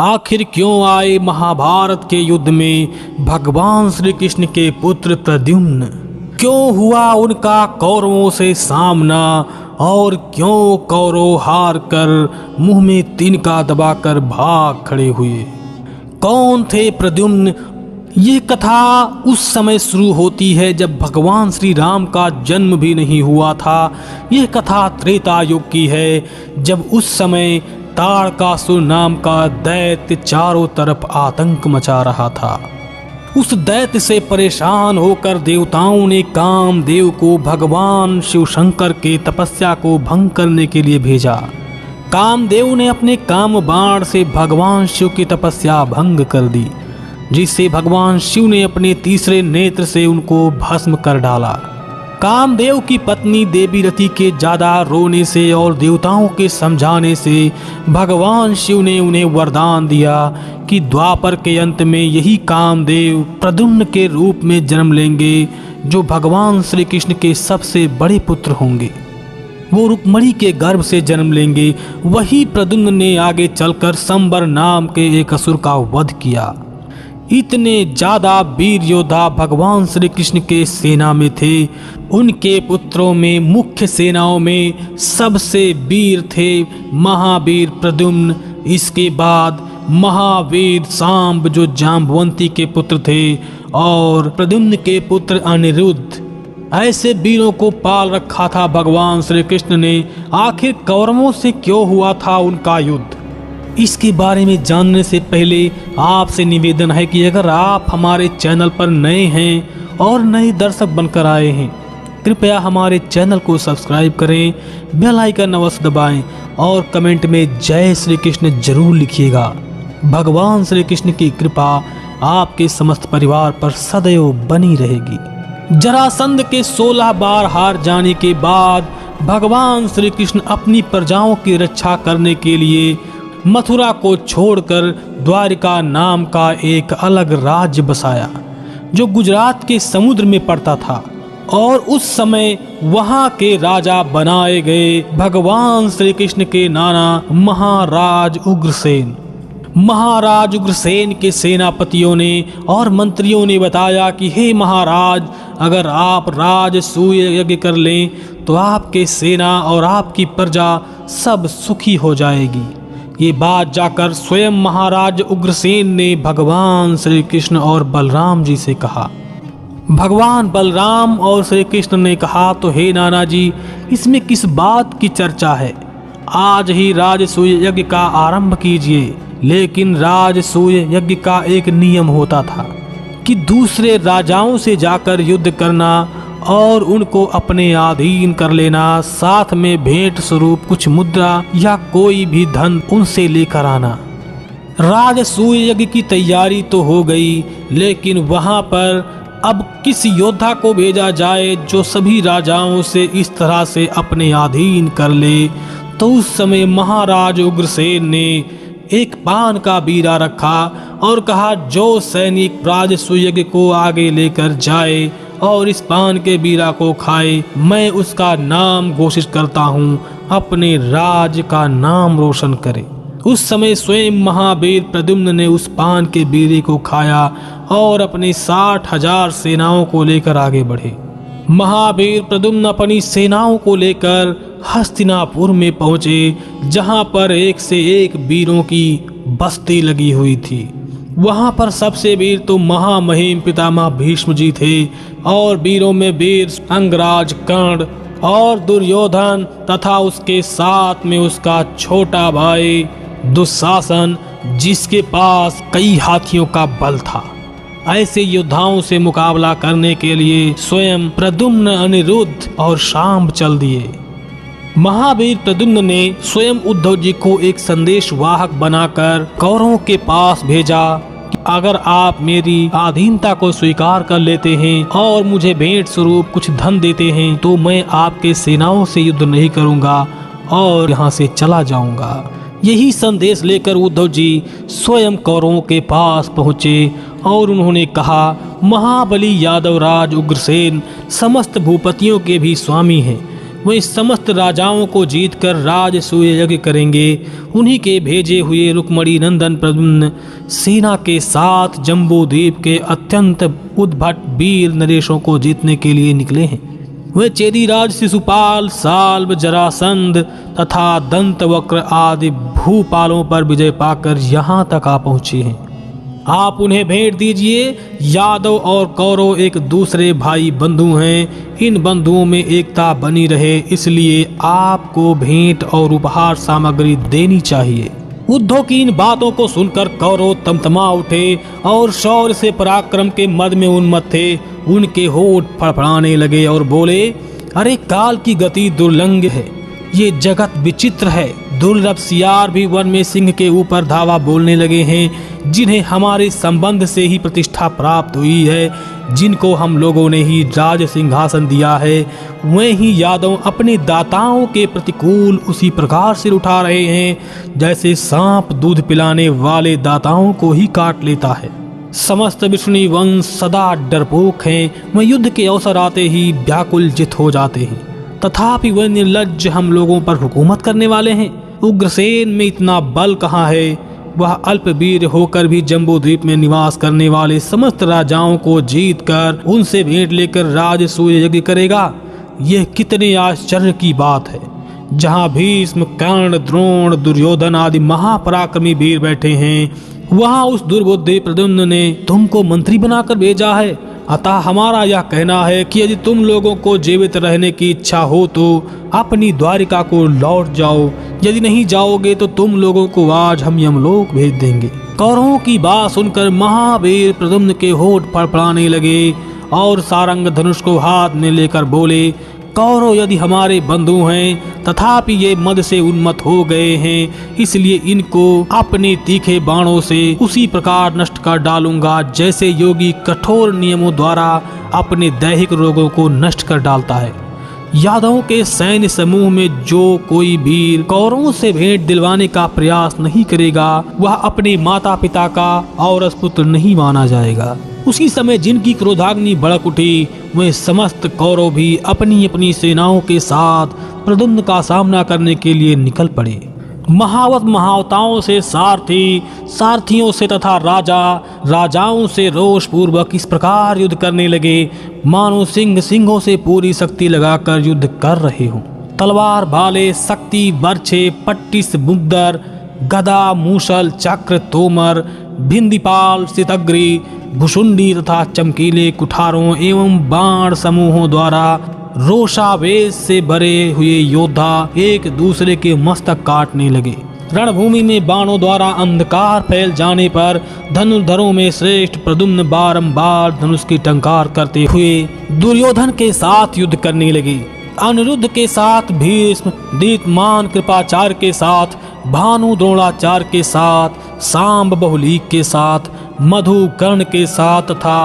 आखिर क्यों आए महाभारत के युद्ध में भगवान श्री कृष्ण के पुत्र प्रद्युम्न? क्यों हुआ उनका कौरवों से सामना और क्यों कौरव हार कर मुंह में तिनका दबाकर भाग खड़े हुए? कौन थे प्रद्युम्न? ये कथा उस समय शुरू होती है जब भगवान श्री राम का जन्म भी नहीं हुआ था। यह कथा त्रेता युग की है, जब उस समय ताड़कासुर नाम का दैत्य चारों तरफ आतंक मचा रहा था। उस दैत्य से परेशान होकर देवताओं ने कामदेव को भगवान शिव शंकर के तपस्या को भंग करने के लिए भेजा। कामदेव ने अपने काम बाण से भगवान शिव की तपस्या भंग कर दी, जिससे भगवान शिव ने अपने तीसरे नेत्र से उनको भस्म कर डाला। कामदेव की पत्नी देवी रति के ज्यादा रोने से और देवताओं के समझाने से भगवान शिव ने उन्हें वरदान दिया कि द्वापर के अंत में यही कामदेव प्रद्युम्न के रूप में जन्म लेंगे, जो भगवान श्री कृष्ण के सबसे बड़े पुत्र होंगे। वो रुक्मणी के गर्भ से जन्म लेंगे। वही प्रद्युम्न ने आगे चलकर संबर नाम के एक असुर का वध किया। इतने ज्यादा वीर योद्धा भगवान श्री कृष्ण के सेना में थे। उनके पुत्रों में मुख्य सेनाओं में सबसे वीर थे महावीर प्रद्युम्न। इसके बाद महावीर सांब जो जाम्बवंती के पुत्र थे, और प्रद्युम्न के पुत्र अनिरुद्ध। ऐसे वीरों को पाल रखा था भगवान श्री कृष्ण ने। आखिर कौरवों से क्यों हुआ था उनका युद्ध? इसके बारे में जानने से पहले आपसे निवेदन है कि अगर आप हमारे चैनल पर नए हैं और नए दर्शक बनकर आए हैं, कृपया हमारे चैनल को सब्सक्राइब करें, बेल आइकन अवश्य दबाएं और कमेंट में जय श्री कृष्ण जरूर लिखिएगा। भगवान श्री कृष्ण की कृपा आपके समस्त परिवार पर सदैव बनी रहेगी। जरासंध के 16 बार हार जाने के बाद भगवान श्री कृष्ण अपनी प्रजाओं की रक्षा करने के लिए मथुरा को छोड़कर द्वारिका नाम का एक अलग राज्य बसाया, जो गुजरात के समुद्र में पड़ता था। और उस समय वहां के राजा बनाए गए भगवान श्री कृष्ण के नाना महाराज उग्रसेन। महाराज उग्रसेन के सेनापतियों ने और मंत्रियों ने बताया कि हे महाराज, अगर आप राजसूय यज्ञ कर लें तो आपके सेना और आपकी प्रजा सब सुखी हो जाएगी। ये बात जाकर स्वयं महाराज उग्रसेन ने भगवान श्री कृष्ण और बलराम जी से कहा। भगवान बलराम और श्री कृष्ण ने कहा, तो हे नाना जी, इसमें किस बात की चर्चा है? आज ही राजसूय यज्ञ का आरंभ कीजिए। लेकिन राजसूय यज्ञ का एक नियम होता था कि दूसरे राजाओं से जाकर युद्ध करना और उनको अपने अधीन कर लेना, साथ में भेंट स्वरूप कुछ मुद्रा या कोई भी धन उनसे लेकर आना। राजसूय यज्ञ की तैयारी तो हो गई, लेकिन वहां पर अब किस योद्धा को भेजा जाए जो सभी राजाओं से इस तरह से अपने अधीन कर ले? तो उस समय महाराज उग्रसेन ने एक पान का बीड़ा रखा और कहा, जो सैनिक राजसूय यज्ञ को आगे लेकर जाए और इस पान के बीड़ा को खाए, मैं उसका नाम घोषित करता हूँ, अपने राज का नाम रोशन करे। उस समय स्वयं महावीर प्रद्युम्न ने उस पान के बीड़े को खाया और अपने 60,000 सेनाओं को लेकर आगे बढ़े। महावीर प्रद्युम्न अपनी सेनाओं को लेकर हस्तिनापुर में पहुंचे, जहां पर एक से एक वीरों की बस्ती लगी हुई थी। वहां पर सबसे वीर तो महामहिम पितामह भीष्म जी थे, और वीरों में वीर अंगराज कर्ण और दुर्योधन तथा उसके साथ में उसका छोटा भाई दुशासन, जिसके पास कई हाथियों का बल था। ऐसे योद्धाओं से मुकाबला करने के लिए स्वयं प्रद्युम्न, अनिरुद्ध और शांब चल दिए। महावीर प्रद्युम्न ने स्वयं उद्धव जी को एक संदेश वाहक बनाकर कौरवों के पास भेजा कि अगर आप मेरी अधीनता को स्वीकार कर लेते हैं और मुझे भेंट स्वरूप कुछ धन देते हैं, तो मैं आपके सेनाओं से युद्ध नहीं करूंगा और यहाँ से चला जाऊंगा। यही संदेश लेकर उद्धव जी स्वयं कौरवों के पास पहुँचे और उन्होंने कहा, महाबली यादव राज उग्रसेन समस्त भूपतियों के भी स्वामी हैं। वे समस्त राजाओं को जीतकर राजसूय यज्ञ करेंगे। उन्हीं के भेजे हुए रुक्मणी नंदन प्रद्युम्न सेना के साथ जम्बूद्वीप के अत्यंत उद्भट वीर नरेशों को जीतने के लिए निकले हैं। वे चेदीराज, शिशुपाल, साल्व, जरासंध तथा दंतवक्र आदि भूपालों पर विजय पाकर यहाँ तक आ पहुँचे हैं। आप उन्हें भेंट दीजिए। यादव और कौरव एक दूसरे भाई बंधु हैं। इन बंधुओं में एकता बनी रहे, इसलिए आपको भेंट और उपहार सामग्री देनी चाहिए। उद्धव की इन बातों को सुनकर कौरव तमतमा उठे और शौर्य से पराक्रम के मद में उन्मत्त थे। उनके होठ फड़फड़ाने लगे और बोले, अरे काल की गति दुर्लंघ है, ये जगत विचित्र है। दुर्लभ सियार भी वन में सिंह के ऊपर धावा बोलने लगे हैं, जिन्हें हमारे संबंध से ही प्रतिष्ठा प्राप्त हुई है, जिनको हम लोगों ने ही राज सिंहासन दिया है। वे ही यादव अपने दाताओं के प्रतिकूल उसी प्रकार सिर उठा रहे हैं जैसे सांप दूध पिलाने वाले दाताओं को ही काट लेता है। समस्त विष्णु वंश सदा डरपोक हैं। वे युद्ध के अवसर आते ही व्याकुल चित हो जाते हैं, तथापि वे निर्लज्ज हम लोगों पर हुकूमत करने वाले हैं। उग्रसेन में इतना बल कहाँ है? वह अल्पवीर होकर भी जम्बूद्वीप में निवास करने वाले समस्त राजाओं को जीतकर उनसे भेंट लेकर राजसूय यज्ञ करेगा। यह कितने आश्चर्य की बात है। जहाँ भीष्म, कर्ण, द्रोण, दुर्योधन आदि महापराक्रमी वीर बैठे हैं, वहाँ उस दुर्बुद्धि प्रद्युम्न ने तुमको मंत्री बनाकर भेजा है। अतः हमारा यह कहना है कि यदि तुम लोगों को जीवित रहने की इच्छा हो तो अपनी द्वारिका को लौट जाओ। यदि नहीं जाओगे तो तुम लोगों को आज हम यमलोक भेज देंगे। कौरवों की बात सुनकर महावीर प्रद्युम्न के होठ फड़फड़ाने लगे और सारंग धनुष को हाथ में लेकर बोले, कौरव यदि हमारे बंधु हैं, तथापि ये मद से उन्मत्त हो गए हैं, इसलिए इनको अपने तीखे बाणों से उसी प्रकार नष्ट कर डालूंगा जैसे योगी कठोर नियमों द्वारा अपने दैहिक रोगों को नष्ट कर डालता है। यादवों के सैन्य समूह में जो कोई वीर कौरवों से भेंट दिलवाने का प्रयास नहीं करेगा, वह अपने माता पिता का औरस पुत्र नहीं माना जाएगा। उसी समय जिनकी क्रोधाग्नि भड़क उठी, वे समस्त कौरव भी अपनी अपनी सेनाओं के साथ प्रद्युम्न का सामना करने के लिए निकल पड़े। महावत महावताओं से सारथी, सारथियों से तथा राजा, राजाओं से रोष पूर्वक इस प्रकार युद्ध करने लगे मानो सिंह सिंहों से पूरी शक्ति लगाकर युद्ध कर रहे हों। तलवार, भाले, शक्ति, बर्छे, पट्टिस, मुद्दर, गदा, मूसल, चक्र, तोमर, भिंदीपाल, सितग्री, भुषुंडी तथा चमकीले कुठारों एवं बाण समूहों द्वारा रोषावेश से भरे हुए योद्धा एक दूसरे के मस्तक काटने लगे। रणभूमि में बाणों द्वारा अंधकार फैल जाने पर धनुर्धरों में श्रेष्ठ प्रद्युम्न बारंबार धनुष की टंकार करते हुए दुर्योधन के साथ युद्ध करने लगे। अनिरुद्ध के साथ भीष्म, दीप्तमान कृपाचार्य के साथ, भानु द्रोणाचार्य के साथ, सांब बहुलीक के साथ, मधु कर्ण के साथ तथा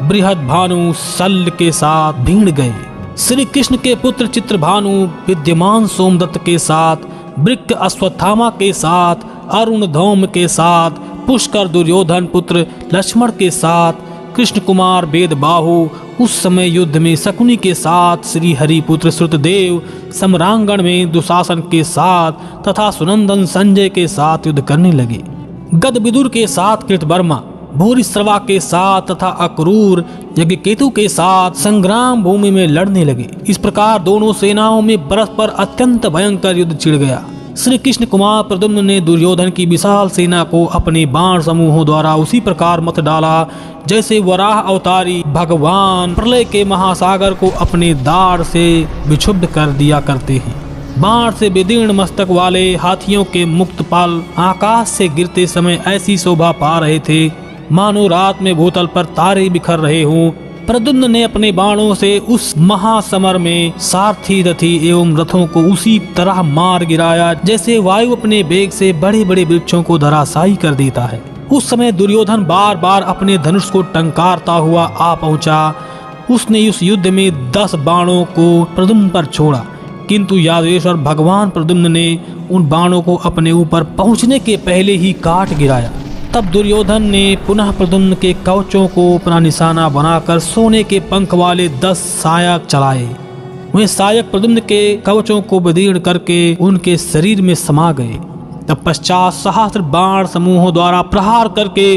बृहद भानु शल्य के साथ भीड़ गए। श्री कृष्ण के पुत्र चित्रभानु विद्यमान सोमदत्त के साथ, वृक्क अश्वत्थामा के साथ, अरुण धौम के साथ, पुष्कर दुर्योधन पुत्र लक्ष्मण के साथ, कृष्ण कुमार वेदबाहु उस समय युद्ध में शकुनी के साथ, श्री हरिपुत्र श्रुतदेव सम्रांगण में दुशासन के साथ तथा सुनंदन संजय के साथ युद्ध करने लगे। गदविदुर के साथ कृतवर्मा, भूरिश्रवा के साथ तथा अक्रूर यज्ञकेतु के साथ संग्राम भूमि में लड़ने लगे। इस प्रकार दोनों सेनाओं में परस्पर अत्यंत भयंकर युद्ध छिड़ गया। श्री कृष्ण कुमार प्रद्युम्न ने दुर्योधन की विशाल सेना को अपने बाण समूहों द्वारा उसी प्रकार मत डाला जैसे वराह अवतारी भगवान प्रलय के महासागर को अपने दाढ़ से विक्षुब्ध कर दिया करते हैं। बाण से विदीर्ण मस्तक वाले हाथियों के मुक्त पाल आकाश से गिरते समय ऐसी शोभा पा रहे थे मानो रात में भूतल पर तारे बिखर रहे हों। प्रद्युम्न ने अपने बाणों से उस महासमर में सारथी, रथी एवं रथों को उसी तरह मार गिराया जैसे वायु अपने वेग से बड़े बड़े वृक्षों को धराशायी कर देता है। उस समय दुर्योधन बार बार अपने धनुष को टंकारता हुआ आ पहुंचा। उसने उस युद्ध में 10 बाणों को प्रद्युम्न पर छोड़ा, किंतु यादवेश्वर भगवान प्रद्युम्न ने उन बाणों को अपने ऊपर पहुंचने के पहले ही काट गिराया। तब दुर्योधन ने पुनः प्रद्युम्न के कवचों को अपना निशाना बनाकर सोने के पंख वाले 10 सायक चलाए। वे सहायक प्रद्युम्न के कवचों को विदीर्ण करके उनके शरीर में समा गए। तत्पश्चात सहस्त्र बाण समूहों द्वारा प्रहार करके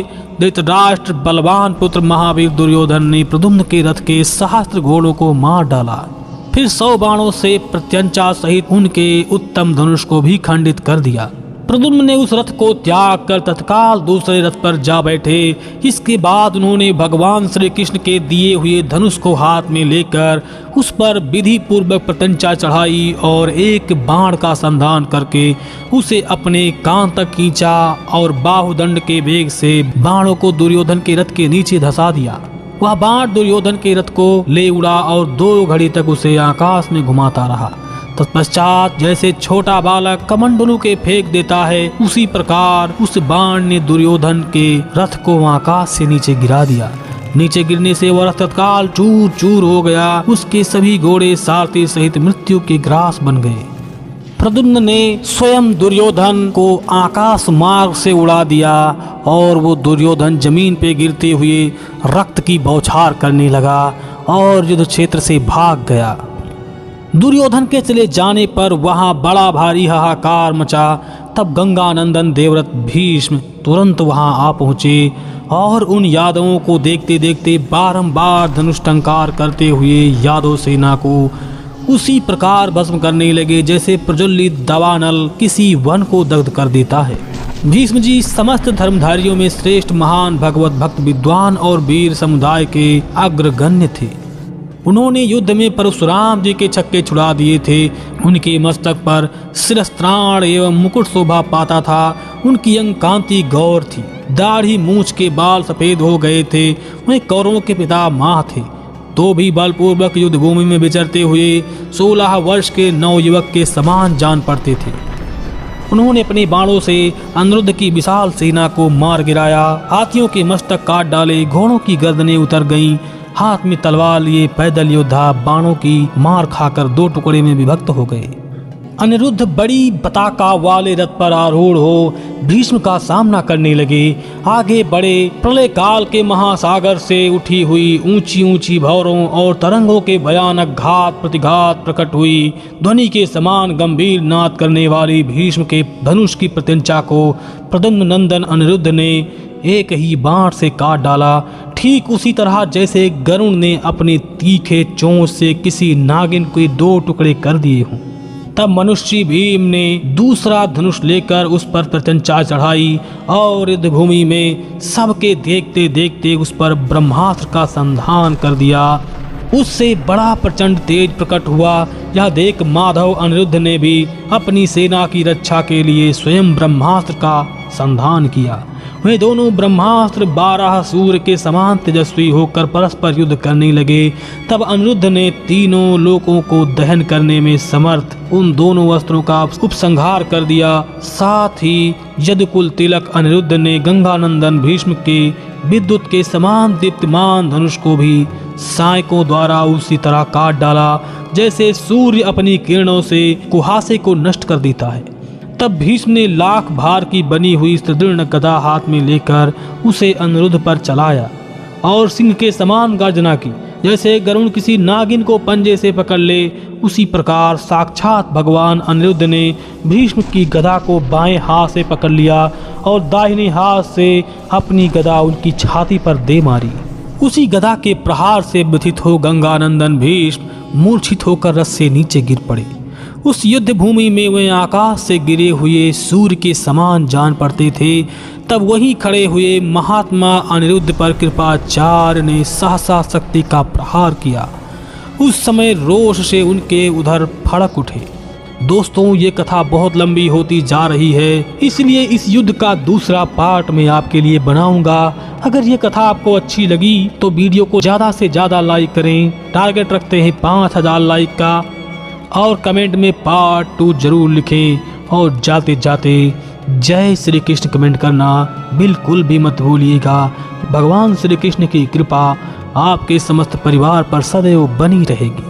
धृतराष्ट्र बलवान पुत्र महावीर दुर्योधन ने प्रद्युम्न के रथ के सहस्त्र घोड़ों को मार डाला। फिर 100 बाणों से प्रत्यंचा सहित उनके उत्तम धनुष को भी खंडित कर दिया। प्रद्युम्न ने उस रथ को त्याग कर तत्काल दूसरे रथ पर जा बैठे। इसके बाद उन्होंने भगवान श्री कृष्ण के दिए हुए धनुष को हाथ में लेकर उस पर विधि पूर्वक प्रत्यंचा चढ़ाई और एक बाण का संधान करके उसे अपने कान तक खींचा और बाहुदंड के वेग से बाणों को दुर्योधन के रथ के नीचे धंसा दिया। वह बाण दुर्योधन के रथ को ले उड़ा और 2 घड़ी तक उसे आकाश में घुमाता रहा। तत्पश्चात जैसे छोटा बालक कमंडलू के फेंक देता है, उसी प्रकार उस बाण ने दुर्योधन के रथ को आकाश से नीचे गिरा दिया। नीचे गिरने से वह रथ तत्काल चूर चूर हो गया। उसके सभी घोड़े सारथी सहित मृत्यु के ग्रास बन गए। प्रद्युम्न ने स्वयं दुर्योधन को आकाश मार्ग से उड़ा दिया और वो दुर्योधन जमीन पे गिरते हुए रक्त की बौछार करने लगा और युद्ध क्षेत्र से भाग गया। दुर्योधन के चले जाने पर वहां बड़ा भारी हाहाकार मचा। तब गंगानंदन देवव्रत भीष्म तुरंत वहां आ पहुंचे और उन यादवों को देखते देखते बारंबार धनुष टंकार करते हुए यादव सेना को उसी प्रकार भस्म करने लगे जैसे प्रज्वलित दावानल किसी वन को दग्ध कर देता है। भीष्म जी समस्त धर्मधारियों में श्रेष्ठ महान भगवत भक्त विद्वान और वीर समुदाय के अग्रगण्य थे। उन्होंने युद्ध में परशुराम जी के छक्के छुड़ा दिए थे। उनके मस्तक पर शिरस्त्राण एवं मुकुट शोभा पाता था। उनकी अंग कांति गौर थी। दाढ़ी मूछ के बाल सफेद हो गए थे। वह कौरवों के पिता माँ थे, तो भी बलपूर्वक युद्ध भूमि में विचरते हुए 16 वर्ष के नवयुवक के समान जान पड़ते थे। उन्होंने अपने बाणों से अनिरुद्ध की विशाल सेना को मार गिराया। हाथियों के मस्तक काट डाले, घोड़ों की गर्दनें उतर गईं। हाथ में तलवार लिए पैदल योद्धा बाणों की मार खाकर 2 टुकड़े में विभक्त हो गए। अनिरुद्ध बड़ी पताका वाले रथ पर आरूढ़ हो भीष्म का सामना करने लगे। आगे बढ़े। प्रलय काल के महासागर से उठी हुई ऊंची ऊंची भौरों और तरंगों के भयानक घात प्रतिघात प्रकट हुई। ध्वनि के समान गंभीर नाद करने वाली भीष्म के धनुष की प्रत्यंचा को प्रद्युम्न नंदन अनिरुद्ध ने एक ही बाण से काट डाला। ठीक उसी तरह जैसे गरुड़ ने अपने तीखे चोंच से किसी नागिन के 2 टुकड़े कर दिए हों। तब मनुष्य भीम ने दूसरा धनुष लेकर उस पर प्रत्यंचा चढ़ाई और युद्ध भूमि में सबके देखते देखते उस पर ब्रह्मास्त्र का संधान कर दिया। उससे बड़ा प्रचंड तेज प्रकट हुआ। यह देख माधव अनिरुद्ध ने भी अपनी सेना की रक्षा के लिए स्वयं ब्रह्मास्त्र का संधान किया। वे दोनों ब्रह्मास्त्र 12 सूर्य के समान तेजस्वी होकर परस्पर युद्ध करने लगे। तब अनिरुद्ध ने तीनों लोकों को दहन करने में समर्थ उन दोनों अस्त्रों का उपसंहार कर दिया। साथ ही यदुकुल तिलक अनिरुद्ध ने गंगानंदन भीष्म के विद्युत के समान दीप्तिमान धनुष को भी सायकों द्वारा उसी तरह काट डाला जैसे सूर्य अपनी किरणों से कुहासे को नष्ट कर देता है। तब भीष्म ने लाख भार की बनी हुई सुदृढ़ गदा हाथ में लेकर उसे अनिरुद्ध पर चलाया और सिंह के समान गर्जना की। जैसे गरुड़ किसी नागिन को पंजे से पकड़ ले, उसी प्रकार साक्षात भगवान अनिरुद्ध ने भीष्म की गदा को बाएं हाथ से पकड़ लिया और दाहिने हाथ से अपनी गदा उनकी छाती पर दे मारी। उसी गदा के प्रहार से व्यथित हो गंगानंदन भीष्म मूर्छित होकर रथ से नीचे गिर पड़े। उस युद्ध भूमि में वे आकाश से गिरे हुए सूर्य के समान जान पड़ते थे। तब वहीं खड़े हुए महात्मा अनिरुद्ध पर कृपाचार्य ने सहसा शक्ति का प्रहार किया। उस समय रोष से उनके उधर फड़क उठे। दोस्तों, ये कथा बहुत लंबी होती जा रही है, इसलिए इस युद्ध का दूसरा पार्ट मैं आपके लिए बनाऊंगा। अगर ये कथा आपको अच्छी लगी तो वीडियो को ज़्यादा से ज़्यादा लाइक करें। टारगेट रखते हैं 5000 लाइक का, और कमेंट में पार्ट 2 जरूर लिखें। और जाते जाते जय श्री कृष्ण कमेंट करना बिल्कुल भी मत भूलिएगा। भगवान श्री कृष्ण की कृपा आपके समस्त परिवार पर सदैव बनी रहेगी।